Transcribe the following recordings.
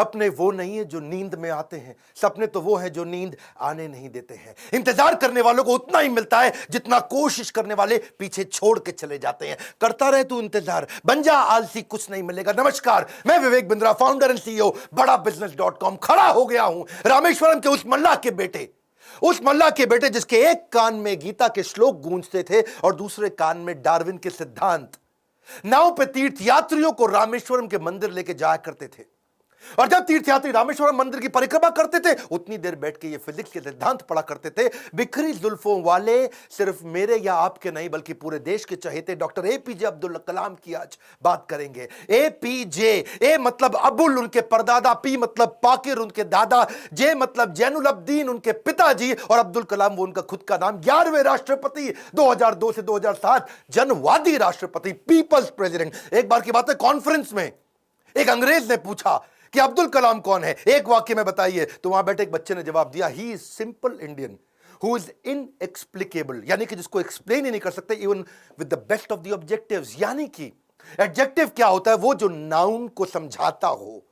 सपने वो नहीं है जो नींद में आते हैं, सपने तो वो है जो नींद आने नहीं देते हैं। इंतजार करने वालों को उतना ही मिलता है जितना कोशिश करने वाले पीछे छोड़ के चले जाते हैं। करता रहे तू इंतजार, बन जा आलसी, कुछ नहीं मिलेगा। नमस्कार, मैं Vivek Bindra, founder and CEO बड़ा बिजनेस.com। खड़ा हो गया हूं रामेश्वरम के उस मल्लाह के बेटे, उस मल्लाह के बेटे जिसके एक कान में गीता के श्लोक गूंजते थे और दूसरे कान में डार्विन के सिद्धांत। नाव पे तीर्थ यात्रियों को रामेश्वरम के मंदिर लेके जाया करते थे, और जब तीर्थयात्री रामेश्वरम मंदिर की परिक्रमा करते थे उतनी देर बैठ के ये फिजिक्स के सिद्धांत पढ़ा करते थे। बिखरी जुल्फों वाले सिर्फ मेरे या आपके नहीं बल्कि पूरे देश के चहेते डॉक्टर एपीजे अब्दुल कलाम की आज बात करेंगे। एपीजे, ए मतलब अबुल उनके परदादा, पी मतलब पाकिर उनके दादा, जे मतलब जैनुल अब्दीन उनके पिताजी, और अब्दुल कलाम वो उनका खुद का नाम। 11वें राष्ट्रपति, 2002 से 2007 जनवादी राष्ट्रपति, पीपल्स प्रेसिडेंट। एक बार की बात है, कॉन्फ्रेंस में एक अंग्रेज ने पूछा कि अब्दुल कलाम कौन है, एक वाक्य में बताइए। तो वहां बैठे एक बच्चे ने जवाब दिया, he is simple Indian who is inexplicable, यानी कि जिसको एक्सप्लेन ही नहीं कर सकते even with the best of the objectives. यानी कि एडजेक्टिव क्या होता है, वो जो नाउन को समझाता हो।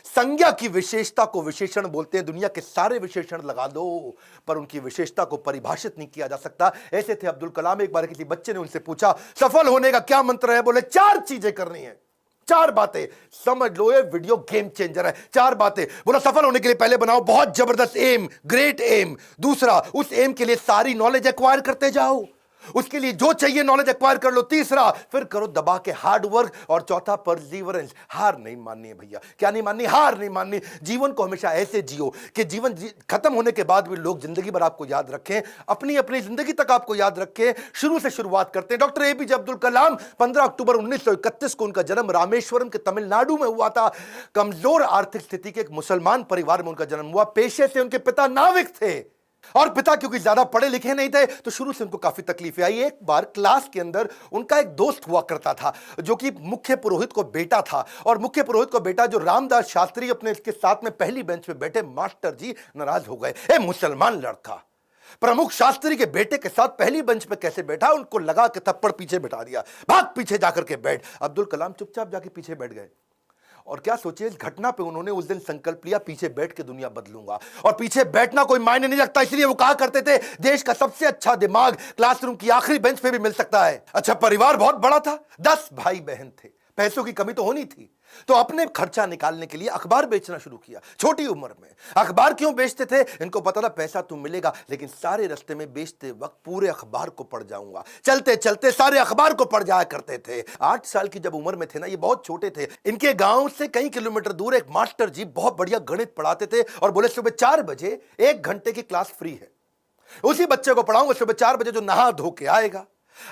संज्ञा की विशेषता को विशेषण बोलते हैं। दुनिया के सारे विशेषण लगा दो पर उनकी विशेषता को परिभाषित नहीं किया जा सकता। ऐसे थे अब्दुल कलाम। एक बार किसी बच्चे ने उनसे पूछा, सफल होने का क्या मंत्र है? बोले 4 चीजें करनी है, 4 बातें। समझ लो ये वीडियो गेम चेंजर है। 4 बातें। बोला सफल होने के लिए पहले बनाओ बहुत जबरदस्त एम, ग्रेट एम। दूसरा, उस एम के लिए सारी नॉलेज एक्वायर करते जाओ, उसके लिए जो चाहिए नॉलेज एक्वायर कर लो। तीसरा, फिर करो दबा के हार्ड वर्क। और चौथा, परसीवरेंस। हार नहीं माननी है भैया। क्या नहीं माननी? हार नहीं माननी। जीवन को हमेशा ऐसे जियो कि जीवन खत्म होने के बाद भी लोग जिंदगी भर आपको याद रखें, अपनी अपनी जिंदगी तक आपको याद रखें। शुरू से शुरुआत करते हैं। डॉक्टर एपीजे अब्दुल कलाम, 15 अक्टूबर 1931 को उनका जन्म रामेश्वरम के तमिलनाडु में हुआ था। कमजोर आर्थिक स्थिति के एक मुसलमान परिवार में उनका जन्म हुआ। पेशे से उनके पिता नाविक थे, और पिता क्योंकि ज्यादा पढ़े लिखे नहीं थे तो शुरू से उनको काफी तकलीफें आई। एक बार क्लास के अंदर उनका एक दोस्त हुआ करता था जो कि मुख्य पुरोहित को बेटा था, और मुख्य पुरोहित को बेटा जो रामदास शास्त्री अपने इसके साथ में पहली बेंच पे बैठे मास्टर जी नाराज हो गए। ए मुसलमान लड़का प्रमुख शास्त्री के बेटे के साथ पहली बेंच पे कैसे बैठा? उनको लगा के थप्पड़ पीछे बैठा दिया, भाग पीछे जाकर के बैठ। अब्दुल कलाम चुपचाप जाके पीछे बैठ गए। और क्या सोचिए, इस घटना पे उन्होंने उस दिन संकल्प लिया, पीछे बैठ के दुनिया बदलूंगा। और पीछे बैठना कोई मायने नहीं रखता, इसलिए वो कहा करते थे देश का सबसे अच्छा दिमाग क्लासरूम की आखिरी बेंच पे भी मिल सकता है। अच्छा, परिवार बहुत बड़ा था, 10 भाई बहन थे, पैसों की कमी तो होनी थी, तो अपने खर्चा निकालने के लिए अखबार बेचना शुरू किया। छोटी उम्र में अखबार क्यों बेचते थे? इनको पता था पैसा तो मिलेगा, लेकिन सारे रास्ते में बेचते वक्त पूरे अखबार को पढ़ जाऊंगा। चलते चलते सारे अखबार को पढ़ जाया करते थे। 8 साल की जब उम्र में थे ना, ये बहुत छोटे थे, इनके गांव से कई किलोमीटर दूर एक मास्टर जी बहुत बढ़िया गणित पढ़ाते थे और बोले सुबह 4 बजे 1 घंटे की क्लास फ्री है, उसी बच्चे को पढ़ाऊंगा सुबह 4 बजे जो नहा धो के आएगा।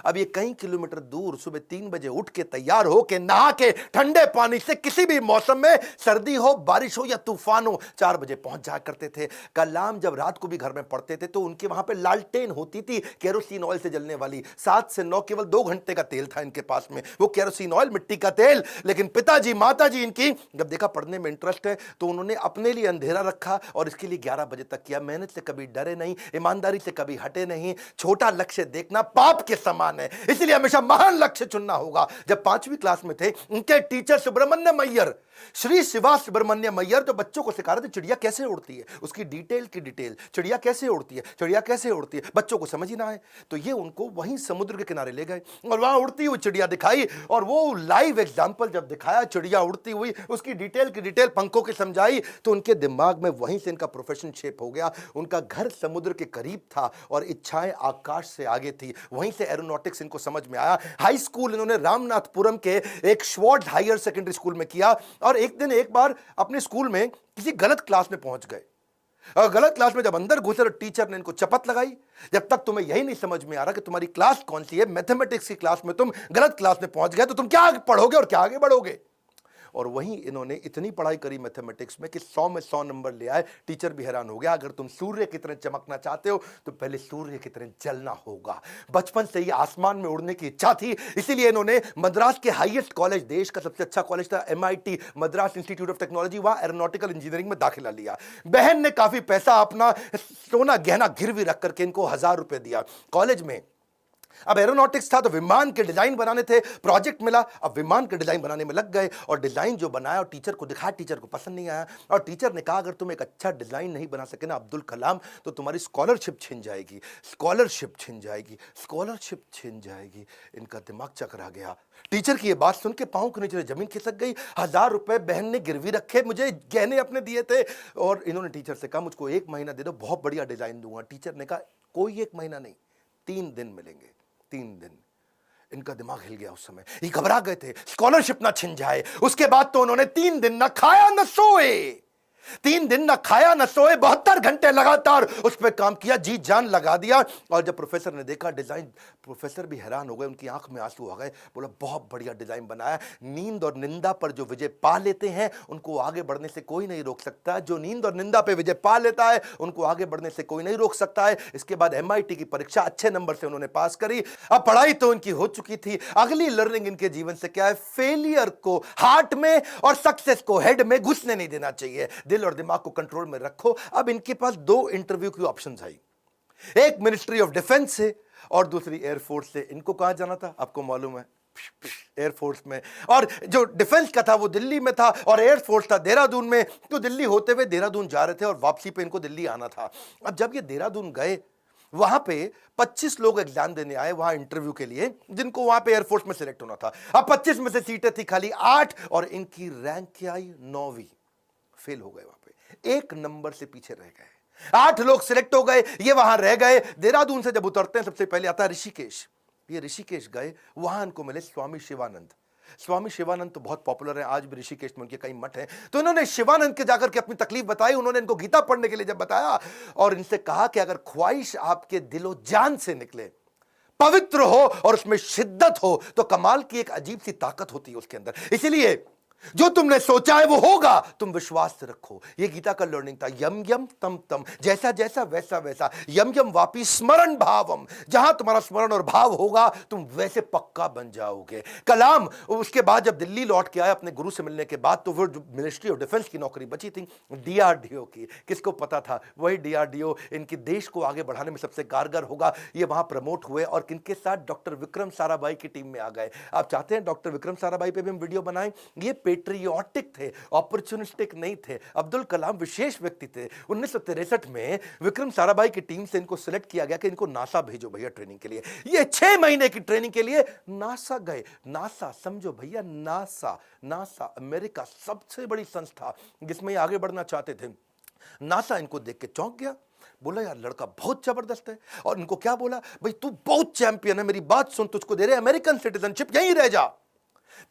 अब ये कई किलोमीटर दूर सुबह 3 बजे उठ के तैयार हो के नहा के ठंडे पानी से किसी भी मौसम में, सर्दी हो बारिश हो या तूफान हो, 4 बजे पहुंच जाया करते थे। कलाम जब रात को भी घर में पढ़ते थे तो उनके वहां पे लालटेन होती थी, केरोसिन ऑयल से जलने वाली। 7 से 9 केवल 2 घंटे का तेल था इनके पास में, वो केरोसिन ऑयल, मिट्टी का तेल। लेकिन पिताजी माताजी इनकी जब देखा पढ़ने में इंटरेस्ट है तो उन्होंने अपने लिए अंधेरा रखा और इसके लिए 11 बजे तक किया। मेहनत से कभी डरे नहीं, ईमानदारी से कभी हटे नहीं। छोटा लक्ष्य देखना पाप के समान है, इसलिए हमेशा महान लक्ष्य चुनना होगा। जब 5वीं क्लास में थे, उनके टीचर सुब्रमण्यम अय्यर, श्री शिवा सुब्रमण्यम अय्यर, जो बच्चों को सिखा रहे थे चिड़िया कैसे उड़ती है, उसकी डिटेल की डिटेल, चिड़िया कैसे उड़ती है, चिड़िया कैसे उड़ती है, बच्चों को समझ ही ना आए तो ये उनको वहीं समुद्र के किनारे ले गए और वहां उड़ती हुई चिड़िया दिखाई। और वो लाइव एग्जाम्पल जब दिखाया चिड़िया उड़ती हुई, उसकी डिटेल की डिटेल पंखों की समझाई, तो उनके दिमाग में वहीं से इनका प्रोफेशन शेप हो गया। उनका घर समुद्र के करीब था और इच्छाएं आकाश से आगे थी, वहीं से एरोनॉटिक्स इनको समझ में आया। हाई स्कूल इन्होंने रामनाथपुरम के एक श्वार्ट्ज हायर सेकेंडरी स्कूल में किया। और एक दिन एक बार अपने स्कूल में किसी गलत क्लास में पहुंच गए, और गलत क्लास में जब अंदर घुसे तो टीचर ने इनको चपत लगाई, जब तक तुम्हें यही नहीं समझ में आ रहा कि तुम्हारी क्लास कौन सी है, मैथमेटिक्स की क्लास में तुम गलत क्लास में पहुंच गए तो तुम क्या पढ़ोगे और क्या आगे बढ़ोगे। और वहीं इन्होंने इतनी पढ़ाई करी मैथमेटिक्स में कि 100 में 100 नंबर ले आए। टीचर भी हैरान हो गया, अगर तुम सूर्य की तरह चमकना चाहते हो तो पहले सूर्य की तरह जलना होगा। बचपन से ही आसमान में उड़ने की इच्छा थी, इसीलिए इन्होंने मद्रास के हाईएस्ट कॉलेज, देश का सबसे अच्छा कॉलेज था MIT, Madras institute of technology, वहां एरोनॉटिकल इंजीनियरिंग में दाखिला लिया। बहन ने काफी पैसा अपना सोना गहना गिरवी रख करके इनको 1000 रुपए दिया। कॉलेज में अब एरोनॉटिक्स था तो विमान के डिजाइन बनाने थे, प्रोजेक्ट मिला, अब विमान के डिजाइन बनाने में लग गए और डिजाइन जो बनाया और टीचर को दिखाया, टीचर को पसंद नहीं आया और टीचर ने कहा अगर तुम एक अच्छा डिजाइन नहीं बना सके ना अब्दुल कलाम तो तुम्हारी स्कॉलरशिप छिन जाएगी, स्कॉलरशिप छिन जाएगी, स्कॉलरशिप छिन जाएगी। इनका दिमाग चकरा गया। टीचर की ये बात सुन के पांव के नीचे जमीन खिसक गई। 1000 रुपए बहन ने गिरवी रखे, मुझे गहने अपने दिए थे और इन्होंने टीचर से कहा मुझको 1 महीना दे दो, बहुत बढ़िया डिजाइन दूंगा। टीचर ने कहा कोई 1 महीना नहीं, 3 दिन मिलेंगे, 3 दिन। इनका दिमाग हिल गया उस समय, ये घबरा गए थे स्कॉलरशिप ना छिन जाए। उसके बाद तो उन्होंने 3 दिन ना खाया ना सोए, 3 दिन ना खाया ना सोए, 72 घंटे लगातार उस पर काम किया, जी जान लगा दिया। और जब प्रोफेसर ने देखा डिजाइन, प्रोफेसर भी हैरान हो गए, उनकी आंख में आंसू आ गए। बोला बहुत बढ़िया डिजाइन बनाया। नींद और निंदा पर जो विजय पा लेते हैं उनको आगे बढ़ने से कोई नहीं रोक सकता। जो नींद और निंदा पे विजय पा लेता है उनको आगे बढ़ने से कोई नहीं रोक सकता है। इसके बाद MIT की परीक्षा अच्छे नंबर से उन्होंने पास करी। अब पढ़ाई तो उनकी हो चुकी थी, अगली लर्निंग इनके जीवन से क्या है, फेलियर को हार्ट में और सक्सेस को हेड में घुसने नहीं देना चाहिए। दिल और दिमाग को कंट्रोल में रखो। अब इनके पास 2 इंटरव्यू की ऑप्शंस आई, एक मिनिस्ट्री ऑफ डिफेंस से और दूसरी एयरफोर्स से। इनको कहां जाना था आपको मालूम है, एयरफोर्स में। और जो डिफेंस का था वो दिल्ली में था और एयरफोर्स था देहरादून में। तो दिल्ली होते हुए देहरादून जा रहे थे और वापसी पे इनको दिल्ली आना था। अब जब ये देहरादून गए वहां पे 25 लोग एग्जाम देने आए वहां इंटरव्यू के लिए, जिनको वहां पे एयरफोर्स में सिलेक्ट होना था। अब 25 में से सीटें थी खाली 8 और इनकी रैंक क्या आई, 9वीं। फेल हो गए, वहां पे 1 नंबर से पीछे रह गए। 8 लोग सिलेक्ट हो गए, ये वहां रह गए। देहरादून से जब उतरते हैं सबसे पहले आता है ऋषिकेश। ये ऋषिकेश गए, वहां इनको मिले स्वामी शिवानंद। स्वामी शिवानंद तो बहुत पॉपुलर है, आज भी ऋषिकेश में उनके कई मठ हैं। तो इन्होंने शिवानंद के जाकर के अपनी तकलीफ बताई। उन्होंने इनको गीता पढ़ने के लिए जब बताया और इनसे कहा कि अगर ख्वाहिश आपके दिलो जान से निकले, पवित्र हो और उसमें शिद्दत हो तो कमाल की एक अजीब सी ताकत होती है उसके अंदर। इसीलिए जो तुमने सोचा है वो होगा, तुम विश्वास से रखो। ये गीता का लर्निंग था। यम यम तम तम, जैसा जैसा वैसा वैसा। यम यम वापी स्मरण भावम, जहां तुम्हारा स्मरण और भाव होगा तुम वैसे पक्का बन जाओगे। कलाम उसके बाद जब दिल्ली लौट के आए अपने गुरु से मिलने के बाद, तो फिर मिनिस्ट्री ऑफ डिफेंस की नौकरी बची थी DRDO की। किसको पता था वही DRDO इनके देश को आगे बढ़ाने में सबसे कारगर होगा। ये वहां प्रमोट हुए और किनके साथ, डॉक्टर विक्रम साराभाई की टीम में आ गए। आप चाहते हैं डॉक्टर विक्रम साराभाई पे भी हम वीडियो बनाएं। ये पेट्रियोटिक थे, अपॉर्चुनिस्टिक नहीं थे। अब्दुल कलाम विशेष व्यक्ति थे। 1963 में विक्रम साराभाई की टीम से इनको सिलेक्ट किया गया कि इनको नासा भेजो भैया ट्रेनिंग के लिए। ये 6 महीने की ट्रेनिंग के लिए नासा गए। नासा समझो भैया, नासा, नासा अमेरिका सबसे बड़ी संस्था जिसमें ये आगे बढ़ना चाहते थे। नासा इनको देख के चौंक गया, बोला यार लड़का बहुत जबरदस्त है। और इनको क्या बोला, भाई तू बहुत चैंपियन है, मेरी बात सुन, तुझको दे रहे अमेरिकन सिटीजनशिप, यहीं रह जा,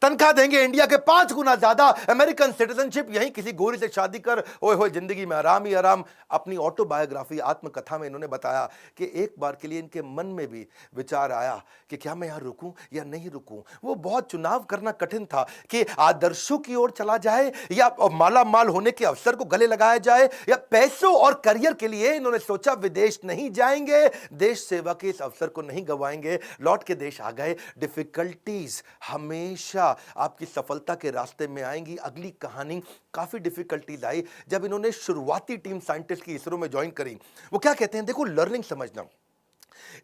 तनख्वाह देंगे इंडिया के 5 गुना ज्यादा, अमेरिकन सिटीजनशिप, यहीं किसी गोरी से शादी कर, ओए होए जिंदगी में आराम ही आराम। अपनी ऑटोबायोग्राफी आत्मकथा में इन्होंने बताया कि एक बार के लिए इनके मन में भी विचार आया कि क्या मैं यहां रुकूं या नहीं रुकूं। वो बहुत चुनाव करना कठिन था कि आदर्शों की ओर चला जाए या माला माल होने के अवसर को गले लगाया जाए या पैसों और करियर के लिए। इन्होंने सोचा विदेश नहीं जाएंगे, देश सेवा के इस अवसर को नहीं गंवाएंगे। लौट के देश आ गए। डिफिकल्टीज हमेशा आपकी सफलता के रास्ते में आएंगी। अगली कहानी काफी डिफिकल्टीज आई जब इन्होंने शुरुआती टीम साइंटिस्ट की इसरो में ज्वाइन करी। वो क्या कहते हैं, देखो लर्निंग समझना,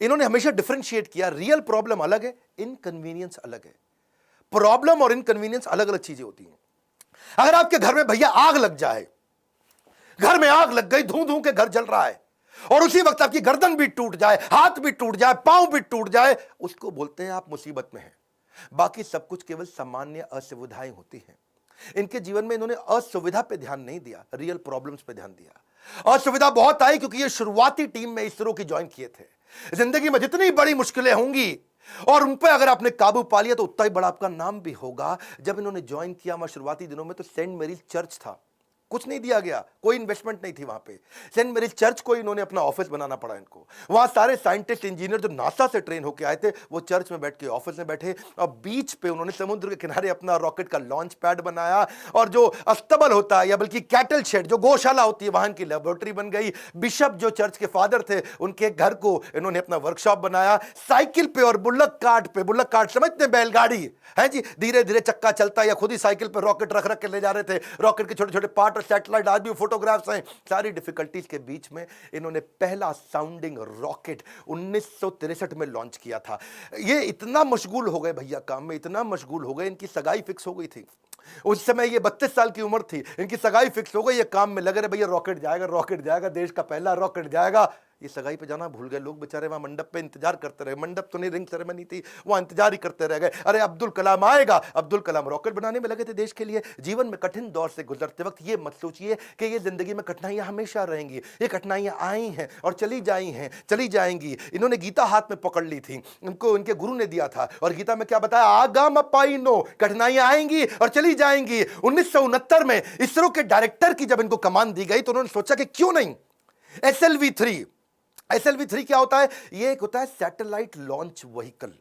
इन्होंने हमेशा डिफरेंशिएट किया। रियल प्रॉब्लम अलग है, इनकन्वीनियंस अलग है। प्रॉब्लम और इनकन्वीनियंस अलग अलग चीजें होती हैं। अगर आपके घर में भैया आग लग जाए, घर में आग लग गई, धू धू के घर जल रहा है और उसी वक्त आपकी गर्दन भी टूट जाए, हाथ भी टूट जाए, पांव भी टूट जाए, उसको बोलते हैं आप मुसीबत में हैं। बाकी सब कुछ केवल सामान्य असुविधाएं होती हैं। इनके जीवन में इन्होंने असुविधा पे ध्यान नहीं दिया, रियल प्रॉब्लम्स पे ध्यान दिया। असुविधा बहुत आई क्योंकि ये शुरुआती टीम में इसरो की ज्वाइन किए थे। जिंदगी में जितनी बड़ी मुश्किलें होंगी और उन पर अगर आपने काबू पा लिया तो उतना ही बड़ा आपका नाम भी होगा। जब इन्होंने ज्वाइन किया वहां शुरुआती दिनों में तो सेंट मेरीज चर्च था, कुछ नहीं दिया गया, कोई इन्वेस्टमेंट नहीं थी वहां पे। सेंट मेरीज चर्च को इन्होंने अपना ऑफिस बनाना पड़ा इनको। वहां सारे साइंटिस्ट इंजीनियर जो नासा से ट्रेन होके आए थे वो चर्च में बैठ के ऑफिस में बैठे और बीच पे उन्होंने समुद्र के किनारे अपना रॉकेट का लॉन्च पैड बनाया। और जो अस्तबल होता है या बल्कि कैटल शेड जो गौशाला होती है वहां की लेबोरेटरी बन गई। बिशप जो चर्च के फादर थे उनके घर को इन्होंने अपना वर्कशॉप बनाया। साइकिल पे और बुल्लक कार्ट समझते हैं, बैलगाड़ी है जी, धीरे धीरे चक्का चलता या खुद ही साइकिल पे रॉकेट रख रख के ले जा रहे थे। रॉकेट के छोटे छोटे पार्ट वाटर सैटेलाइट, आज भी फोटोग्राफ्स हैं। सारी डिफिकल्टीज के बीच में इन्होंने पहला साउंडिंग रॉकेट 1963 में लॉन्च किया था। ये इतना मशगूल हो गए भैया काम में, इतना मशगूल हो गए, इनकी सगाई फिक्स हो गई थी। उस समय ये 32 साल की उम्र थी, इनकी सगाई फिक्स हो गई, ये काम में लगे रहे, भैया रॉकेट जाएगा, रॉकेट जाएगा, देश का पहला रॉकेट जाएगा। ये सगाई पे जाना भूल गए लोग बेचारे, वहां मंडप पे इंतजार करते रहे। मंडप तो नहीं, रिंग सेरेमनी थी, वहां इंतजार ही करते रह गए। अरे अब्दुल कलाम आएगा, अब्दुल कलाम रॉकेट बनाने में लगे थे देश के लिए। जीवन में कठिन दौर से गुजरते वक्त ये मत सोचिए कि ये जिंदगी में कठिनाइयां हमेशा रहेंगी। ये कठिनाइयां आई हैं और चली जाई हैं, चली जाएंगी। इन्होंने गीता हाथ में पकड़ ली थी, इनको इनके गुरु ने दिया था, और गीता में क्या बताया, आगाम पाइनो, कठिनाइयां आएंगी और चली जाएंगी। 1969 में इसरो के डायरेक्टर की जब इनको कमान दी गई तो उन्होंने सोचा कि क्यों नहीं SLV-3। SLV-3 क्या होता है? ये एक होता है सैटेलाइट लॉन्च व्हीकल,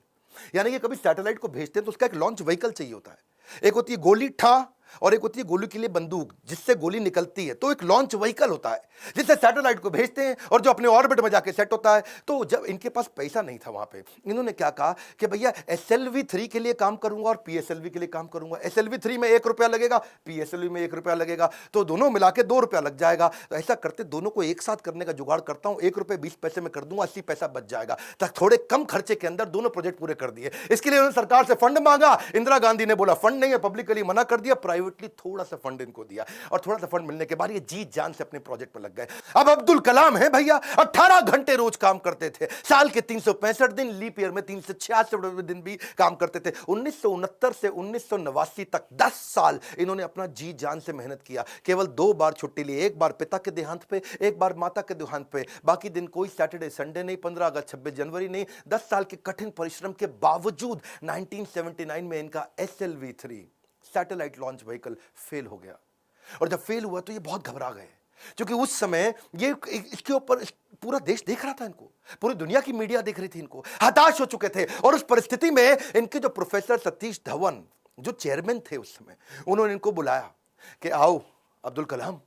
यानी कि कभी सैटेलाइट को भेजते हैं तो उसका एक लॉन्च व्हीकल चाहिए होता है। एक होती है गोली ठा और एक होती है गोली के लिए बंदूक जिससे गोली निकलती है, तो एक लॉन्च व्हीकल होता है जिससे सैटेलाइट को भेजते हैं और जो अपने ऑर्बिट में जाके सेट होता है। तो जब इनके पास पैसा नहीं था वहां पे, इन्होंने क्या कहा कि भैया SLV-3 के लिए काम करूंगा और PSLV के लिए काम करूंगा। SLV-3 में 1 रुपया लगेगा, PSLV में 1 रुपया लगेगा, तो दोनों मिला के 2 रुपया लग जाएगा। तो ऐसा करते दोनों को एक साथ करने का जुगाड़ करता हूं, 1 रुपये 20 पैसे में कर दूंगा, 80 पैसा बच जाएगा। तक थोड़े कम खर्चे के अंदर दोनों प्रोजेक्ट पूरे कर दिए। इसके लिए उन्होंने सरकार से फंड मांगा, इंदिरा गांधी ने बोला फंड नहीं है, पब्लिकली मना कर दिया, प्राइवेटली थोड़ा सा फंड इनको दिया, और थोड़ा सा फंड मिलने के बाद ये जी जान से अपने प्रोजेक्ट पर लग गए। अब अब्दुल कलाम है भैया, 18 घंटे रोज काम करते थे, साल के 365 दिन, लीप ईयर में 366 दिन भी काम करते थे। 1969 से 1989 तक 10 साल इन्होंने अपना जी जान से मेहनत किया। केवल 2 बार छुट्टी ली, एक बार पिता के देहांत पे, एक बार माता के देहांत पे। बाकी दिन कोई सैटरडे संडे नहीं, 15 अगस्त 26 जनवरी नहीं। 10 साल के कठिन परिश्रम के बावजूद 1979 में इनका SLV-3 satellite launch vehicle fail हो गया। और जब फेल हुआ तो ये बहुत घबरा गए, क्योंकि उस समय ये इसके ऊपर पूरा देश देख रहा था इनको, पूरी दुनिया की मीडिया देख रही थी इनको, हताश हो चुके थे। और उस परिस्थिति में इनके जो प्रोफेसर सतीश धवन जो चेयरमैन थे उस समय, उन्होंने इनको बुलाया कि आओ अब्दुल कलाम,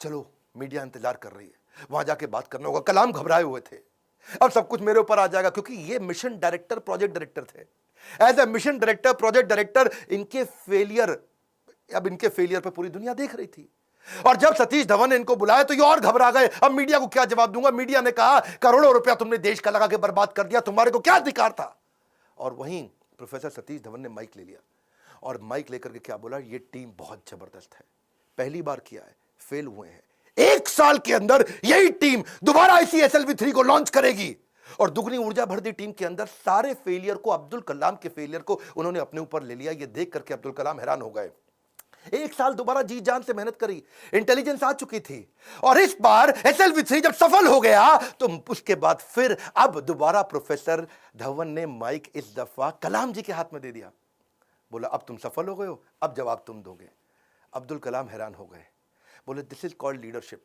चलो मीडिया इंतजार कर रही है, वहां जाके बात करना होगा। कलाम घबराए हुए थे, अब सब कुछ मेरे ऊपर आ जाएगा, क्योंकि ये मिशन डायरेक्टर, प्रोजेक्ट डायरेक्टर थे। As a mission director, project director, इनके फेलियर पे पूरी दुनिया देख रही थी। और जब सतीश धवन ने इनको बुलाया तो ये और घबरा गए, अब मीडिया को क्या जवाब दूंगा। मीडिया ने कहा करोड़ों रुपया तुमने देश का लगा के बर्बाद कर दिया, तुम्हारे को क्या अधिकार था। और वहीं प्रोफेसर सतीश धवन ने माइक ले लिया और माइक लेकर के क्या बोला, ये टीम बहुत जबरदस्त है, पहली बार किया है, फेल हुए हैं, 1 साल के अंदर यही टीम दोबारा इसी SLV-3 को लॉन्च करेगी। और दुगनी ऊर्जा भर दी टीम के अंदर। सारे फेलियर को, अब्दुल कलाम के फेलियर को उन्होंने अपने ऊपर ले लिया। ये देख करके अब्दुल कलाम हैरान हो गए। 1 साल दोबारा जी जान से मेहनत करी, इंटेलिजेंस आ चुकी थी, और इस बार SLV-3 जब सफल हो गया तो उसके बाद फिर अब दोबारा प्रोफेसर धवन ने माइक इस दफा कलाम जी के हाथ में दे दिया। बोला अब तुम सफल हो गए हो, अब जवाब तुम दोगे। अब्दुल कलाम हैरान हो गए, बोले this is called leadership.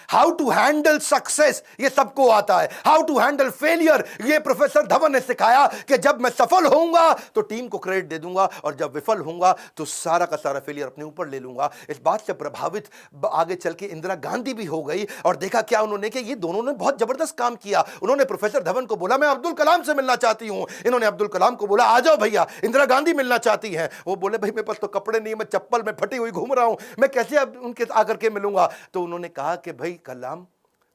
How to handle success ये सबको आता है, हाउ टू हैंडल फेलियर ये प्रोफेसर धवन ने सिखाया कि जब मैं सफल होऊंगा तो टीम को क्रेडिट दे दूंगा, और जब विफल होऊंगा तो सारा का सारा फेलियर अपने ऊपर ले लूंगा। इस बात से प्रभावित आगे चल के इंदिरा गांधी भी हो गई, और देखा क्या उन्होंने कि ये दोनों ने बहुत जबरदस्त काम किया। उन्होंने प्रोफेसर धवन को बोला मैं अब्दुल कलाम से मिलना चाहती हूं, इन्होंने अब्दुल कलाम को बोला आ जाओ भैया, इंदिरा गांधी मिलना चाहती हैं। वो बोले भाई मेरे पास तो कपड़े नहीं, मैं चप्पल में फटी हुई घूम रहा हूं, मैं कैसे अब उनके आकर के मिलूंगा। तो उन्होंने कहा कि भाई कलाम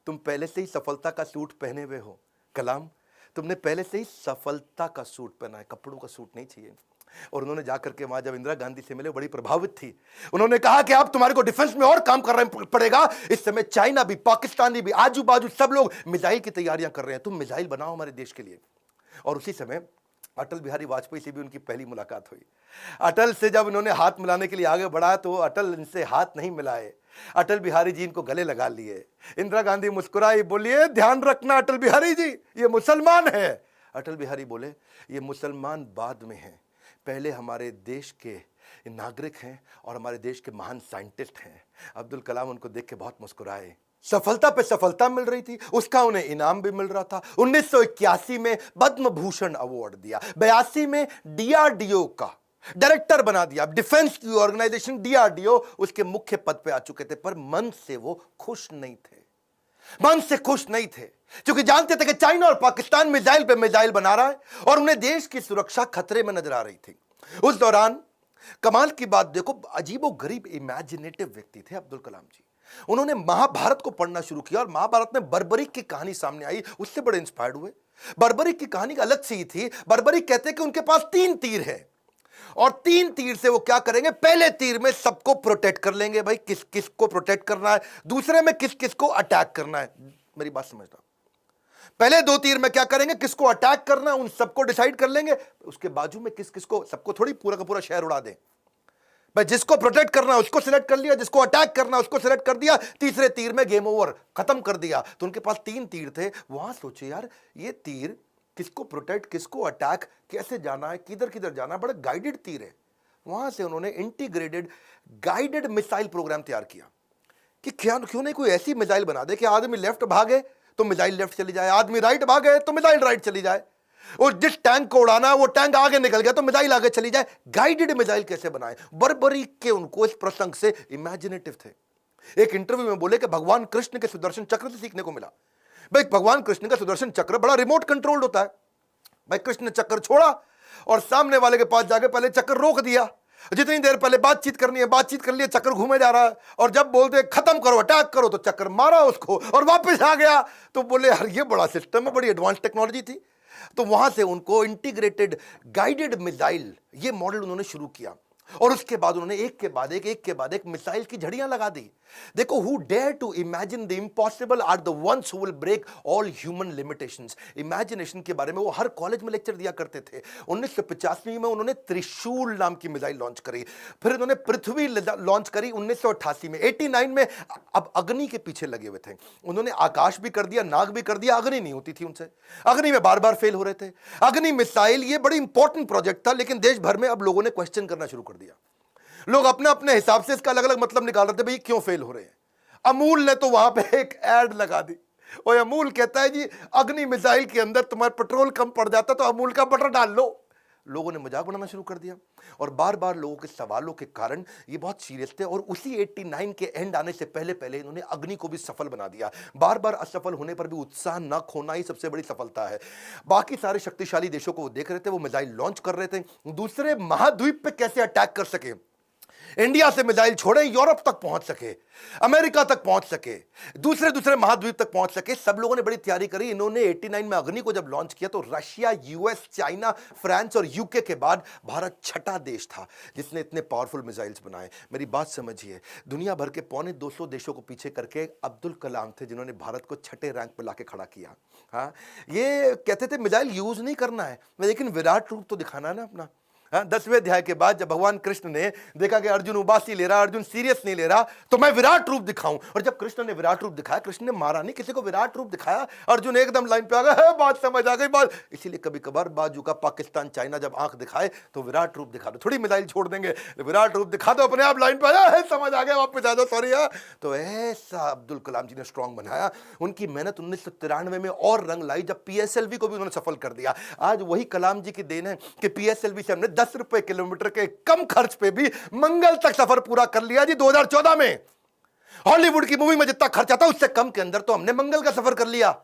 तुम पहले से ही सफलता का सूट पहने हुए हो, कलाम तुमने पहले से ही सफलता का सूट पहना है, कपड़ों का सूट नहीं चाहिए। और उन्होंने जाकर के वहां जब इंदिरा गांधी से मिले बड़ी प्रभावित थी। उन्होंने कहा कि अब तुम्हारे को डिफेंस में और काम करना पड़ेगा। इस समय चाइना भी, पाकिस्तानी भी, आजू बाजू सब लोग मिसाइल की तैयारियां कर रहे हैं, तुम मिसाइल बनाओ हमारे देश के लिए। और उसी समय अटल बिहारी वाजपेयी से भी उनकी पहली मुलाकात हुई। अटल से जब उन्होंने हाथ मिलाने के लिए आगे बढ़ा तो अटल इनसे हाथ नहीं मिलाए, अटल बिहारी जी इनको गले लगा लिए। इंदिरा गांधी मुस्कुराई, बोलिए ध्यान रखना अटल बिहारी जी ये मुसलमान है। अटल बिहारी बोले ये मुसलमान बाद में हैं, पहले हमारे देश के नागरिक हैं और हमारे देश के महान साइंटिस्ट हैं। अब्दुल कलाम उनको देख के बहुत मुस्कुराए। सफलता पे सफलता मिल रही थी, उसका उन्हें इनाम भी मिल रहा था। 1981 में पद्म भूषण अवार्ड दिया, 82 में DRDO का डायरेक्टर बना दिया। डिफेंस की ऑर्गेनाइजेशन DRDO उसके मुख्य पद पे आ चुके थे, पर मन से वो खुश नहीं थे, मन से खुश नहीं थे, क्योंकि जानते थे कि चाइना और पाकिस्तान मिसाइल पे मिसाइल बना रहा है और उन्हें देश की सुरक्षा खतरे में नजर आ रही थी। उस दौरान कमाल की बात देखो, अजीबो गरीब इमेजिनेटिव व्यक्ति थे अब्दुल कलाम जी। उन्होंने महाभारत को पढ़ना शुरू किया और महाभारत में बर्बरीक की कहानी सामने आई, उससे बड़े इंस्पायर्ड हुए। बर्बरीक की कहानी अलग सी थी। बर्बरीक कहते हैं कि उनके पास 3 तीर है और 3 तीर से वो क्या करेंगे, पहले तीर में सबको प्रोटेक्ट कर लेंगे, भाई किस किस को प्रोटेक्ट करना है, दूसरे में किस किस को अटैक करना है। मेरी बात समझना, पहले 2 तीर में क्या करेंगे, किसको अटैक करना है उन सबको डिसाइड कर लेंगे, उसके बाजू में किस किस को, सबको थोड़ी पूरा का पूरा शहर उड़ा दें। भाई जिसको प्रोटेक्ट करना है उसको सिलेक्ट कर लिया, जिसको अटैक करना है उसको सिलेक्ट कर दिया, तीसरे तीर में गेम ओवर, खत्म कर दिया। तो उनके पास 3 तीर थे। वहां सोचे यार ये तीर किसको प्रोटेक्ट किसको अटैक कैसे जाना है, किधर किधर जाना है, बड़ा गाइडेड तीर है। वहां से उन्होंने इंटीग्रेटेड गाइडेड मिसाइल प्रोग्राम तैयार किया कि क्यों नहीं कोई ऐसी मिसाइल बना दे कि आदमी लेफ्ट भागे तो मिसाइल लेफ्ट चली जाए, आदमी राइट भागे तो मिसाइल राइट चली जाए, और जिस टैंक को उड़ाना है वो टैंक आगे निकल गया तो मिसाइल आगे चली जाए। गाइडेड मिसाइल कैसे बनाए, बर्बरीक के उनको इस प्रसंग से इमेजिनेटिव थे। एक इंटरव्यू में बोले कि भगवान कृष्ण के सुदर्शन चक्र से सीखने को मिला। भाई भगवान कृष्ण का सुदर्शन चक्र बड़ा रिमोट कंट्रोल्ड होता है। भाई कृष्ण ने चक्कर छोड़ा और सामने वाले के पास जाके पहले चक्कर रोक दिया, जितनी देर पहले बातचीत करनी है बातचीत कर लिया, चक्कर घूमे जा रहा है, और जब बोलते खत्म करो अटैक करो तो चक्कर मारा उसको और वापस आ गया। तो बोले यार ये बड़ा सिस्टम है, बड़ी एडवांस टेक्नोलॉजी थी। तो वहां से उनको इंटीग्रेटेड गाइडेड मिसाइल ये मॉडल उन्होंने शुरू किया और उसके बाद उन्होंने एक के बाद एक मिसाइल की झड़ियां लगा दी। देखो, who dare to imagine the impossible are the ones who will break all human limitations. Imagination के बारे में वो हर कॉलेज में लेक्चर दिया करते थे। 1985 में उन्होंने त्रिशूल नाम की मिसाइल लॉन्च करी, फिर उन्होंने पृथ्वी लॉन्च करी 1988 में। 89 में अब अग्नि के पीछे लगे हुए थे। उन्होंने आकाश भी कर दिया, नाग भी कर दिया, अग्नि नहीं होती थी उनसे, अग्नि में बार बार फेल हो रहे थे। अग्नि मिसाइल ये बड़ी इंपॉर्टेंट प्रोजेक्ट था, लेकिन देश भर में अब लोगों ने क्वेश्चन करना शुरू कर दिया। लोग अपने अपने हिसाब से इसका अलग अलग मतलब निकाल रहे थे, भाई क्यों फेल हो रहे हैं। अमूल ने तो वहां पे एक एड लगा दी और अमूल कहता है जी अग्नि मिसाइल के अंदर तुम्हारा पेट्रोल कम पड़ जाता तो अमूल का बटर डाल लो। लोगों ने मजाक बनाना शुरू कर दिया और बार बार लोगों के सवालों के कारण ये बहुत सीरियस थे। और उसी 89 के एंड आने से पहले पहले इन्होंने अग्नि को भी सफल बना दिया। बार बार असफल होने पर भी उत्साह न खोना ही सबसे बड़ी सफलता है। बाकी सारे शक्तिशाली देशों को वो देख रहे थे, वो मिसाइल लॉन्च कर रहे थे, दूसरे महाद्वीप पे कैसे अटैक कर सके, इंडिया से मिसाइल छोड़े यूरोप तक पहुंच सके, अमेरिका तक पहुंच सके, दूसरे महाद्वीप तक पहुंच सके। सब लोगों ने बड़ी तैयारी करी। इन्होंने 89 में अग्नि को जब लॉन्च किया तो रशिया, यूएस, चाइना, फ्रांस और यूके के बाद भारत छठा देश था जिसने इतने पावरफुल मिसाइल्स बनाए। मेरी बात समझिए, दुनिया भर के 250 देशों को पीछे करके अब्दुल कलाम थे जिन्होंने भारत को छठे रैंक पर लाके खड़ा किया। हाँ, ये कहते थे मिसाइल यूज नहीं करना है, लेकिन विराट रूप तो दिखाना है ना अपना। 10वें अध्याय के बाद जब भगवान कृष्ण ने देखा कि अर्जुन उबासी ले रहा, अर्जुन सीरियस नहीं ले रहा, तो मैं विराट रूप दिखाऊं। और जब कृष्ण ने विराट रूप दिखाया, कृष्ण ने मारा नहीं, किसी को विराट रूप दिखाया, अर्जुन एकदम लाइन पे आ गया, बात समझ आ गई बात। इसीलिए कभी कभार बाजू का पाकिस्तान, चाइना जब आंख दिखाए तो विराट रूप दिखा दो, थोड़ी मिसाइल छोड़ देंगे, विराट रूप दिखा दो, अपने आप लाइन पे आया, समझ आ गया, वापस आ जाओ, सॉरी। तो ऐसा अब्दुल कलाम जी ने स्ट्रांग बनाया। उनकी मेहनत 1993 में और रंग लाई जब पीएसएलवी को भी उन्होंने सफल कर दिया। आज वही कलाम जी की देन है कि पीएसएलवी से हमने 10 रुपए किलोमीटर के कम खर्च पे भी मंगल तक सफर पूरा कर लिया जी। 2014 में हॉलीवुड की मूवी में जितना खर्च आता उससे कम के अंदर तो हमने मंगल का सफर कर लिया।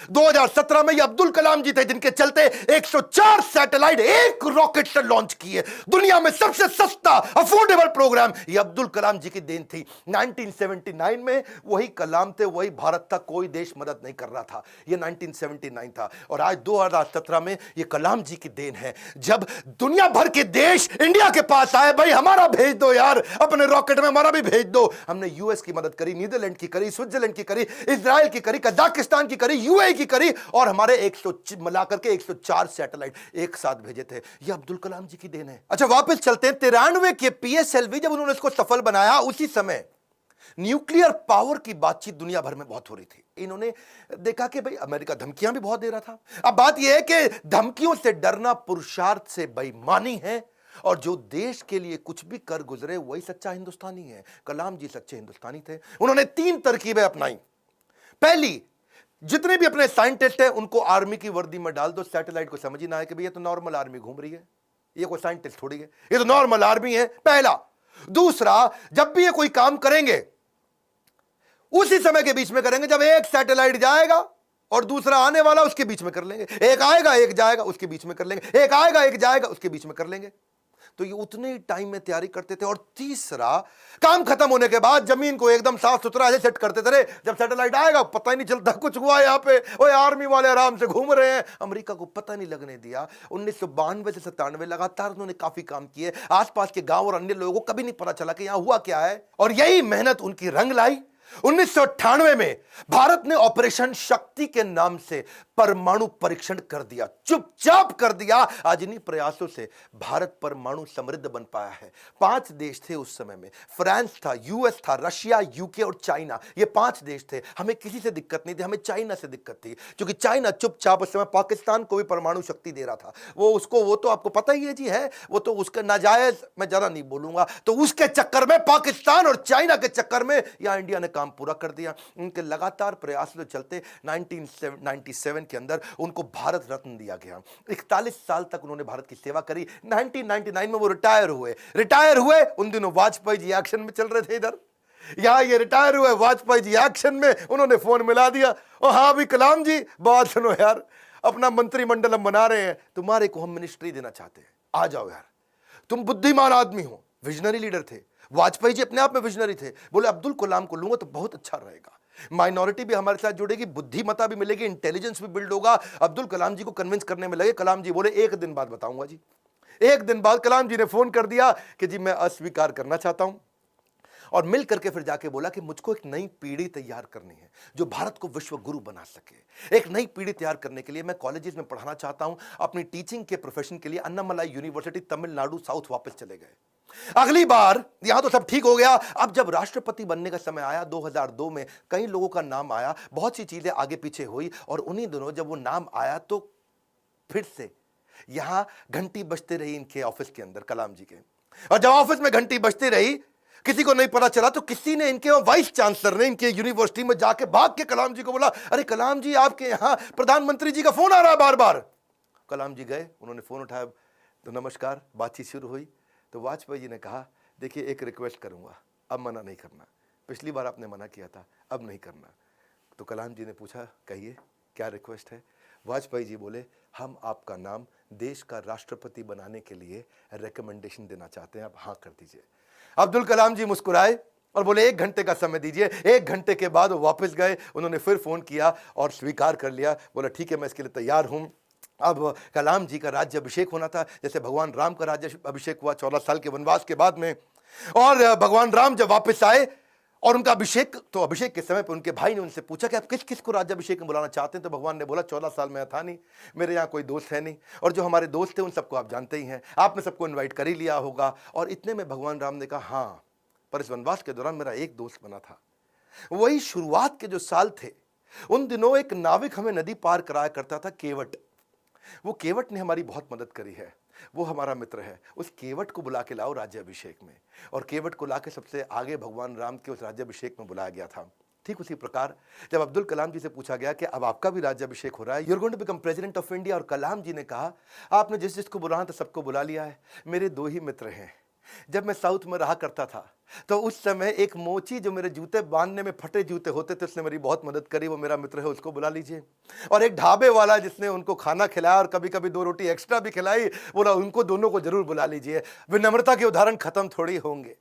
2017 में ये अब्दुल कलाम जी थे जिनके चलते 104 सैटेलाइट एक रॉकेट से लॉन्च किए। दुनिया में सबसे सस्ता अफोर्डेबल प्रोग्राम ये अब्दुल कलाम जी की देन थी। 1979 में वही कलाम थे, वही भारत था, कोई देश मदद नहीं कर रहा था। ये 1979 था और आज 2017 में ये कलाम जी की देन है जब दुनिया भर के देश इंडिया के पास आए, भाई हमारा भेज दो यार, अपने रॉकेट में हमारा भी भेज दो। हमने यूएस की मदद करी, नीदरलैंड की करी, स्विट्जरलैंड की करी, इजराइल की करी, कजाकिस्तान की करी, यूएई की करी और हमारे 100 मिलाकर के 104 सैटेलाइट एक साथ भेजे थे। ये अब्दुल कलाम जी की देन है। अच्छा वापस चलते हैं 93 के पीएसएलवी जब उन्होंने इसको सफल बनाया, उसी समय न्यूक्लियर पावर की बातचीत दुनिया भर में बहुत हो रही थी। इन्होंने देखा कि भाई अमेरिका धमकियां भी बहुत दे रहा था। अब बात यह है कि धमकियों से डरना पुरुषार्थ से बेईमानी है और जो देश के लिए कुछ भी कर गुजरे वही सच्चा हिंदुस्तानी है। कलाम जी सच्चे हिंदुस्तानी थे। उन्होंने 3 तरकीबें अपनाई। पहली, जितने भी अपने साइंटिस्ट हैं उनको आर्मी की वर्दी में डाल दो, सैटेलाइट को समझ ही ना है कि भैया तो नॉर्मल आर्मी घूम रही है, ये कोई साइंटिस्ट थोड़ी है, ये तो नॉर्मल आर्मी है। पहला। दूसरा, जब भी ये कोई काम करेंगे उसी समय के बीच में करेंगे जब एक सैटेलाइट जाएगा और दूसरा आने वाला, उसके बीच में कर लेंगे। एक आएगा एक जाएगा, उसके बीच में कर लेंगे। एक आएगा एक जाएगा, उसके बीच में कर लेंगे। तो ये उतने ही टाइम में तैयारी करते थे। और तीसरा, काम खत्म होने के बाद जमीन को एकदम साफ सुथरा ऐसे सेट करते थे, जब सैटेलाइट आएगा पता ही नहीं चलता कुछ हुआ यहाँ पे, ओए आर्मी वाले आराम से घूम रहे हैं। अमेरिका को पता नहीं लगने दिया। 1992 से 97 लगातार उन्होंने काफी काम किए। आसपास के गांव और अन्य लोगों को कभी नहीं पता चला कि यहां हुआ क्या है, और यही मेहनत उनकी रंग लाई। 1998 में भारत ने ऑपरेशन शक्ति के नाम से परमाणु परीक्षण कर दिया, चुपचाप कर दिया। आज इन्हीं प्रयासों से भारत परमाणु समृद्ध बन पाया है। 5 देश थे उस समय में, फ्रांस था, यूएस था, रशिया, यूके और चाइना। ये 5 देश थे। हमें किसी से दिक्कत नहीं थी, हमें चाइना से दिक्कत थी, क्योंकि चाइना चुपचाप उस समय पाकिस्तान को भी परमाणु शक्ति दे रहा था। वो तो आपको पता ही है जी, है वो तो उसका नाजायज, मैं ज्यादा नहीं बोलूंगा। तो उसके चक्कर में, पाकिस्तान और चाइना के चक्कर में यहां इंडिया ने काम पूरा कर दिया। उनके लगातार प्रयास जो चलते 1997 के अंदर उनको भारत रत्न दिया गया। 41 साल तक उन्होंने भारत की सेवा करी। 1999 में वो रिटायर हुए। उन दिनों वाजपेयी जी एक्शन में चल रहे थे इधर, यहां ये रिटायर हुए, वाजपेयी जी एक्शन में, उन्होंने फोन मिला दिया, ओ हाँ भी कलाम जी बात सुनो यार, अपना मंत्रिमंडल हम बना रहे हैं, तुम्हारे को हम मिनिस्ट्री देना चाहते हैं, आ जाओ यार, तुम बुद्धिमान आदमी हो। विजनरी लीडर थे वाजपेयी जी, अपने आप में विजनरी थे। बोले अब्दुल कलाम को लूंगा तो बहुत अच्छा रहेगा, माइनॉरिटी भी हमारे साथ जुड़ेगी, बुद्धिमत्ता भी मिलेगी, इंटेलिजेंस भी बिल्ड होगा। अब्दुल कलाम जी को कन्विंस करने में लगे। कलाम जी बोले 1 दिन बाद बताऊंगा जी। 1 दिन बाद कलाम जी ने फोन कर दिया कि जी मैं अस्वीकार करना चाहता हूं, और मिल करके फिर जाके बोला कि मुझको एक नई पीढ़ी तैयार करनी है जो भारत को विश्व गुरु बना सके। एक नई पीढ़ी तैयार करने के लिए मैं कॉलेजेस में पढ़ाना चाहता हूं। अपनी टीचिंग के प्रोफेशन के लिए अन्नामलाई यूनिवर्सिटी तमिलनाडु साउथ वापस चले गए। अगली बार यहां तो सब ठीक हो गया। अब जब राष्ट्रपति बनने का समय आया 2002 में, कई लोगों का नाम आया, बहुत सी चीजें आगे पीछे हुई, और उन्हीं दिनों जब वो नाम आया तो फिर से यहां घंटी बजते रही इनके ऑफिस के अंदर, कलाम जी के। और जब ऑफिस में घंटी बजती रही, किसी को नहीं पता चला, तो किसी ने, इनके वाइस चांसलर ने इनके यूनिवर्सिटी में जाके भाग के कलाम जी को बोला, अरे कलाम जी आपके यहां प्रधानमंत्री जी का फोन आ रहा है बार बार। कलाम जी गए, उन्होंने फोन उठाया, तो नमस्कार, बातचीत शुरू हुई। तो वाजपेयी जी ने कहा, देखिए एक रिक्वेस्ट करूंगा, अब मना नहीं करना, पिछली बार आपने मना किया था, अब नहीं करना। तो कलाम जी ने पूछा, कहिए क्या रिक्वेस्ट है। वाजपेयी जी बोले, हम आपका नाम देश का राष्ट्रपति बनाने के लिए रिकमेंडेशन देना चाहते हैं, आप हाँ कर दीजिए। अब्दुल कलाम जी मुस्कुराए और बोले 1 घंटे का समय दीजिए। 1 घंटे के बाद वो वापस गए, उन्होंने फिर फोन किया और स्वीकार कर लिया। बोला ठीक है, मैं इसके लिए तैयार हूं। अब कलाम जी का राज्य अभिषेक होना था, जैसे भगवान राम का राज्य अभिषेक हुआ 14 साल के वनवास के बाद में। और भगवान राम जब वापस आए और उनका अभिषेक, तो अभिषेक के समय पर उनके भाई ने उनसे पूछा कि आप किस किस को राज्याभिषेक में बुलाना चाहते हैं। तो भगवान ने बोला 14 साल में था नहीं, मेरे यहाँ कोई दोस्त है नहीं, और जो हमारे दोस्त थे उन सबको आप जानते ही हैं, आपने सबको इन्वाइट कर ही लिया होगा। और इतने में भगवान राम ने कहा, हाँ, पर इस वनवास के दौरान मेरा एक दोस्त बना था। वही शुरुआत के जो साल थे, उन दिनों एक नाविक हमें नदी पार कराया करता था, केवट। वो केवट ने हमारी बहुत मदद करी है, वो हमारा मित्र है। उस केवट को बुला के लाओ राज्याभिषेक में। और केवट को लाके सबसे आगे भगवान राम के उस राज्याभिषेक में बुलाया गया था। ठीक उसी प्रकार जब अब्दुल कलाम जी से पूछा गया कि अब आपका भी राज्याभिषेक हो रहा है, you are going to become president of India, और कलाम जी ने कहा, आपने जिस जिसको बुलाना था सबको बुला लिया है। मेरे 2 ही मित्र हैं। जब मैं साउथ में रहा करता था तो उस समय एक मोची, जो मेरे जूते बांधने में फटे जूते होते थे, उसने मेरी बहुत मदद करी, वो मेरा मित्र है, उसको बुला लीजिए। और एक ढाबे वाला जिसने उनको खाना खिलाया और कभी कभी 2 रोटी एक्स्ट्रा भी खिलाई, बोला उनको दोनों को जरूर बुला लीजिए। विनम्रता के उदाहरण खत्म थोड़ी होंगे।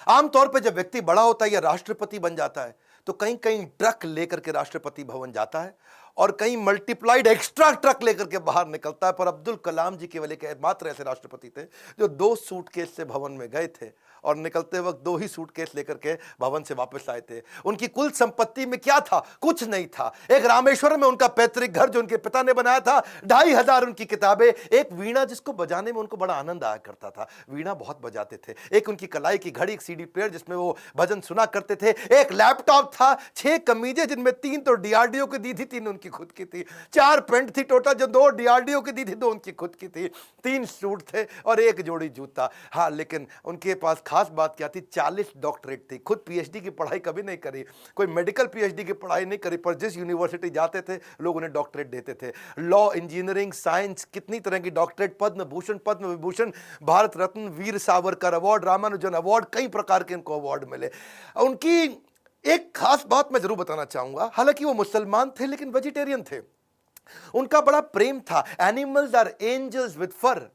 आमतौर पर जब व्यक्ति बड़ा होता है या राष्ट्रपति बन जाता है तो कहीं कहीं ट्रक लेकर के राष्ट्रपति भवन जाता है, और कहीं मल्टीप्लाइड एक्स्ट्रा ट्रक लेकर के बाहर निकलता है। पर अब्दुल कलाम जी केवल एक मात्र ऐसे राष्ट्रपति थे जो 2 सूटकेस से भवन में गए थे, और निकलते वक्त 2 ही सूटकेस लेकर के भवन से वापस आए थे। उनकी कुल संपत्ति में क्या था? कुछ नहीं था। एक रामेश्वरम में उनका पैतृक घर जो उनके पिता ने बनाया था, 2500 उनकी किताबें, एक वीणा जिसको बजाने में उनको बड़ा आनंद आया करता था, वीणा बहुत बजाते थे, एक उनकी कलाई की घड़ी, एक सीडी प्लेयर जिसमें वो भजन सुना करते थे, एक लैपटॉप था, 6 कमीजें जिनमें 3 तो डीआरडीओ की दी थी, 3 उनकी खुद की थी, 4 पेंट थी टोटल, जो 2 डीआरडीओ की दी थी, 2 उनकी खुद की थी, 3 सूट थे और 1 जोड़ी जूता। हाँ, लेकिन उनके पास खास बात क्या थी? 40 डॉक्टरेट थी। खुद पीएचडी की पढ़ाई कभी नहीं करी, कोई मेडिकल पीएचडी की पढ़ाई नहीं करी, पर जिस यूनिवर्सिटी जाते थे लोग उन्हें डॉक्टरेट देते थे। लॉ, इंजीनियरिंग, साइंस, कितनी तरह की doctorate, Padma Bhushan, Padma Vibhushan, Bharat Ratna, Veer Savarkar award, Ramanujan award, कई प्रकार के उनको अवार्ड मिले। उनकी एक खास बात मैं जरूर बताना चाहूंगा, हालांकि वो मुसलमान थे लेकिन वेजिटेरियन थे। उनका बड़ा प्रेम था, एनिमल्स आर एंजल्स विद फर।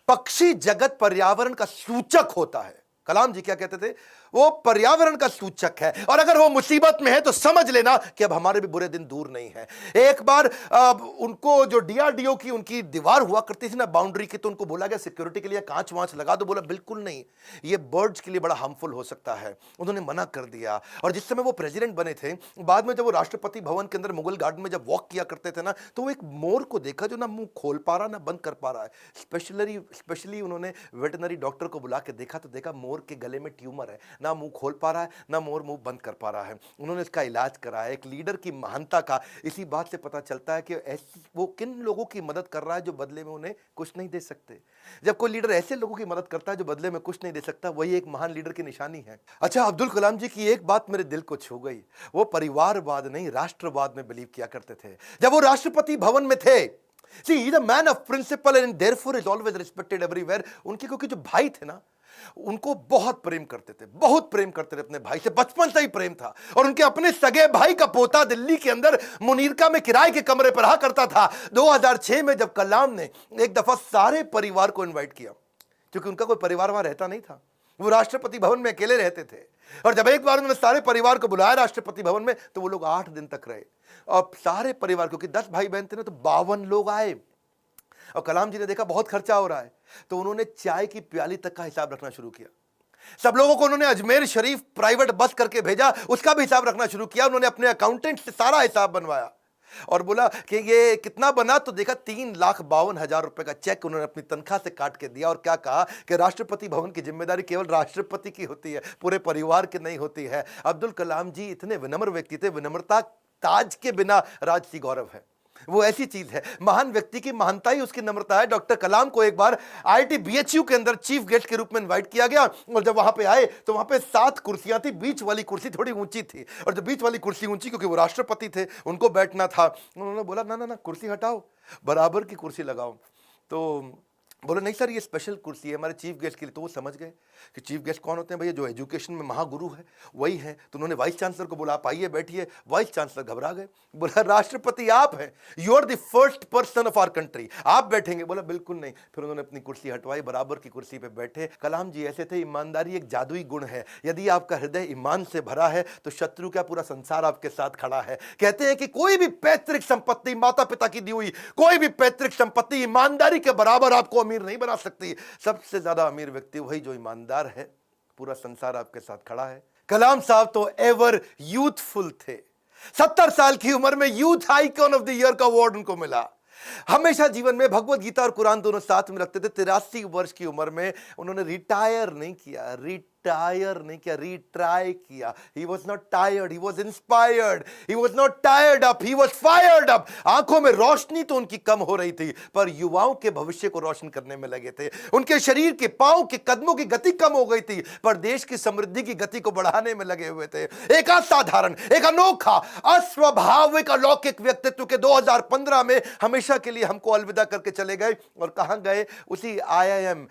पक्षी जगत पर्यावरण का सूचक होता है। कलाम जी क्या कहते थे? वो पर्यावरण का सूचक है, और अगर वो मुसीबत में है तो समझ लेना कि अब हमारे भी बुरे दिन दूर नहीं है। एक बार उनको जो डीआरडीओ की उनकी दीवार हुआ करती थी ना बाउंड्री की, तो उनको बोला गया सिक्योरिटी के लिए कांच वांच लगा दो। बोला बिल्कुल नहीं, ये बर्ड्स के लिए बड़ा हार्मफुल हो सकता है। उन्होंने मना कर दिया। और जिस समय वो प्रेसिडेंट बने थे, बाद में जब वो राष्ट्रपति भवन के अंदर मुगल गार्डन में जब वॉक किया करते थे ना, तो वो एक मोर को देखा जो ना मुंह खोल पा रहा ना बंद कर पा रहा है। स्पेशली उन्होंने वेटनरी डॉक्टर को बुला के देखा, तो देखा मोर के गले में ट्यूमर है, ना मुंह खोल पा रहा है ना मोर मुंह बंद कर पा रहा है। उन्होंने इसका इलाज कराया। एक लीडर की महानता का इसी बात से पता चलता है कि वो किन लोगों की मदद कर रहा है जो बदले में उन्हें कुछ नहीं दे सकते। जब कोई लीडर ऐसे लोगों की मदद करता है जो बदले में कुछ नहीं दे सकता, वही एक महान लीडर की निशानी है। अच्छा, अब्दुल कलाम जी की एक बात मेरे दिल को छू गई। वो परिवारवाद नहीं, राष्ट्रवाद में बिलीव किया करते थे। जब वो राष्ट्रपति भवन में थे, See, he's a man of principle and therefore is always respected everywhere. उनके क्योंकि जो भाई थे ना, उनको बहुत प्रेम करते थे, बहुत प्रेम करते थे अपने भाई से, बचपन से ही प्रेम था। और उनके अपने सगे भाई का पोता दिल्ली के अंदर मुनीरका में किराए के कमरे पर रहा करता था। 2006 में जब कलाम ने एक दफा सारे परिवार को इनवाइट किया, क्योंकि उनका कोई परिवार वहां रहता नहीं था, वो राष्ट्रपति भवन में अकेले रहते थे। और जब एक बार उन्होंने सारे परिवार को बुलाया राष्ट्रपति भवन में, तो वो लोग 8 दिन तक रहे। और सारे परिवार, क्योंकि 10 भाई बहन थे ना, तो 52 लोग आए। और कलाम जी ने देखा बहुत खर्चा हो रहा है, तो उन्होंने चाय की प्याली तक का हिसाब रखना शुरू किया। सब लोगों को उन्होंने अजमेर शरीफ प्राइवेट बस करके भेजा, उसका भी हिसाब रखना शुरू किया। उन्होंने अपने अकाउंटेंट से सारा हिसाब बनवाया और बोला कि ये कितना बना, तो देखा 3,52,000 रुपए का चेक उन्होंने अपनी तनख्वाह से काट के दिया। और क्या कहा कि राष्ट्रपति भवन की जिम्मेदारी केवल राष्ट्रपति की होती है, पूरे परिवार की नहीं होती है। अब्दुल कलाम जी इतने विनम्र व्यक्ति थे। विनम्रता ताज के बिना राजसी गौरव है, वो ऐसी चीज है। महान व्यक्ति की महानता ही उसकी नम्रता है। डॉक्टर कलाम को एक बार आईआईटी बीएचयू के अंदर चीफ गेस्ट के रूप में इनवाइट किया गया, और जब वहां पे आए तो वहां पे 7 कुर्सियां थी। बीच वाली कुर्सी थोड़ी ऊंची थी, और जब बीच वाली कुर्सी ऊंची, क्योंकि वो राष्ट्रपति थे, उनको बैठना था। उन्होंने बोला ना ना ना, कुर्सी हटाओ, बराबर की कुर्सी लगाओ। तो बोले नहीं सर, ये स्पेशल कुर्सी है हमारे चीफ गेस्ट के लिए। तो वो समझ गए कि चीफ गेस्ट कौन होते हैं भैया, जो एजुकेशन में महागुरु है वही है। तो उन्होंने वाइस चांसलर को बोला आप आइए बैठिए। वाइस चांसलर घबरा गए, बोला राष्ट्रपति आप हैं, you are the first person of our country, आप बैठेंगे? बोला बिल्कुल नहीं। फिर उन्होंने अपनी कुर्सी हटवाई, बराबर की कुर्सी पे बैठे। कलाम जी ऐसे थे, ईमानदारी एक जादुई गुण है। यदि आपका हृदय ईमान से भरा है तो शत्रु क्या, पूरा संसार आपके साथ खड़ा है। कहते हैं कि कोई भी पैतृक संपत्ति, माता पिता की दी हुई कोई भी पैतृक संपत्ति ईमानदारी के बराबर आपको अमीर नहीं बना सकती। सबसे ज्यादा अमीर व्यक्ति वही जो ईमानदार है। पूरा संसार आपके साथ खड़ा है। कलाम साहब तो एवर यूथफुल थे। 70 साल की उम्र में youth icon of the year का अवार्ड उनको मिला। हमेशा जीवन में भगवत गीता और कुरान दोनों साथ में रखते थे। 83 वर्ष की उम्र में उन्होंने रिटायर नहीं किया, रिट्राई किया। He was not tired, he was inspired, he was not tired up, he was fired up। आंखों में रोशनी तो उनकी कम हो रही थी, पर युवाओं के भविष्य को रोशन करने में लगे थे। उनके शरीर के पांव के कदमों की गति कम हो गई थी, पर देश की समृद्धि की गति को बढ़ाने में लगे हुए थे। एक असाधारण, एक अनोखा, अस्वाभाविक, अलौकिक व्यक्तित्व के 2015 में हमेशा के लिए हमको अलविदा करके चले गए। और कहां गए? उसी IIM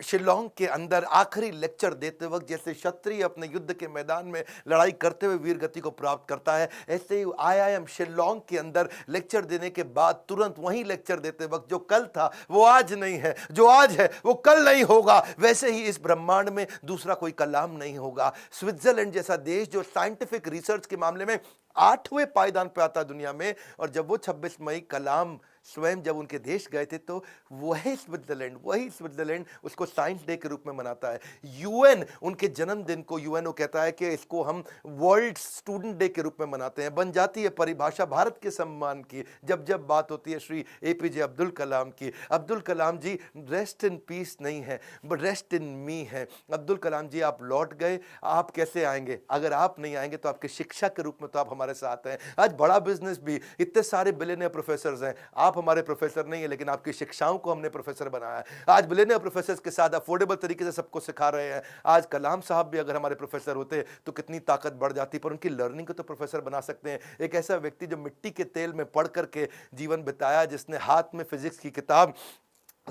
शिलोंग के अंदर आखिरी लेक्चर देते वक्त, जैसे क्षत्रिय अपने युद्ध के मैदान में लड़ाई करते हुए वीर गति को प्राप्त करता है, ऐसे ही IIM शिलोंग के अंदर लेक्चर देने के बाद तुरंत वहीं लेक्चर देते वक्त, जो कल था वो आज नहीं है, जो आज है वो कल नहीं होगा, वैसे ही इस ब्रह्मांड में दूसरा कोई कलाम नहीं होगा। स्विट्जरलैंड जैसा देश जो साइंटिफिक रिसर्च के मामले में 8वें पायदान पे आता दुनिया में, और जब वो 26 मई कलाम स्वयं जब उनके देश गए थे, तो वही स्विट्जरलैंड उसको साइंस डे के रूप में मनाता है। यूएन उनके जन्मदिन को, यूएनओ कहता है कि इसको हम वर्ल्ड स्टूडेंट डे के रूप में मनाते हैं। बन जाती है परिभाषा भारत के सम्मान की जब जब बात होती है श्री APJ अब्दुल कलाम की। अब्दुल कलाम जी रेस्ट इन पीस नहीं है, बट रेस्ट इन मी है। अब्दुल कलाम जी आप लौट गए, आप कैसे आएंगे? अगर आप नहीं आएंगे तो आपके शिक्षा के रूप में तो आप हमारे साथ हैं। आज बड़ा बिजनेस भी, इतने सारे बिलियनियर प्रोफेसर हैं, आप हमारे प्रोफेसर नहीं है, लेकिन आपकी शिक्षाओं को हमने प्रोफेसर बनाया है। आज बिलियनियर प्रोफेसर के साथ अफोर्डेबल तरीके से सबको सिखा रहे हैं। आज कलाम साहब भी अगर हमारे प्रोफेसर होते तो कितनी ताकत बढ़ जाती, पर उनकी लर्निंग को तो प्रोफेसर बना सकते हैं। एक ऐसा व्यक्ति जो मिट्टी के तेल में पढ़ करके जीवन बिताया, जिसने हाथ में फिजिक्स की किताब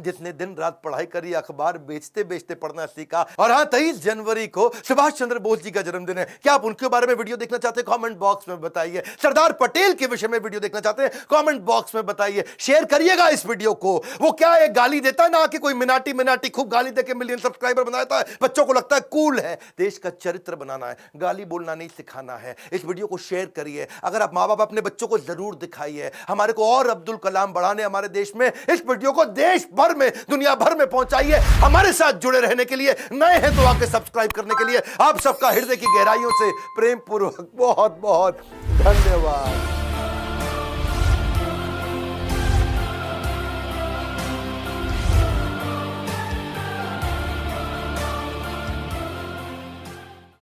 जिसने दिन रात पढ़ाई करी, अखबार बेचते बेचते पढ़ना सीखा। और हाँ, 23 जनवरी को सुभाष चंद्र बोस जी का जन्मदिन है। क्या आप उनके बारे में वीडियो देखना चाहते हैं? कमेंट बॉक्स में बताइए। सरदार पटेल के विषय में वीडियो देखना चाहते हैं? कमेंट बॉक्स में बताइए। शेयर करिएगा इस वीडियो को। वो क्या है, गाली देता है ना कि कोई मिनाटी खूब गाली देके मिलियन सब्सक्राइबर बनाता है, बच्चों को लगता है कूल है। देश का चरित्र बनाना है, गाली बोलना नहीं सिखाना है। इस वीडियो को शेयर करिए। अगर आप माँ बाप, अपने बच्चों को जरूर दिखाइए। हमारे को और अब्दुल कलाम बढ़ाने हमारे देश में। इस वीडियो को देश भर में, दुनिया भर में पहुंचाइए। हमारे साथ जुड़े रहने के लिए, नए हैं तो आके सब्सक्राइब करने के लिए आप सबका हृदय की गहराइयों से प्रेम पूर्वक बहुत बहुत धन्यवाद।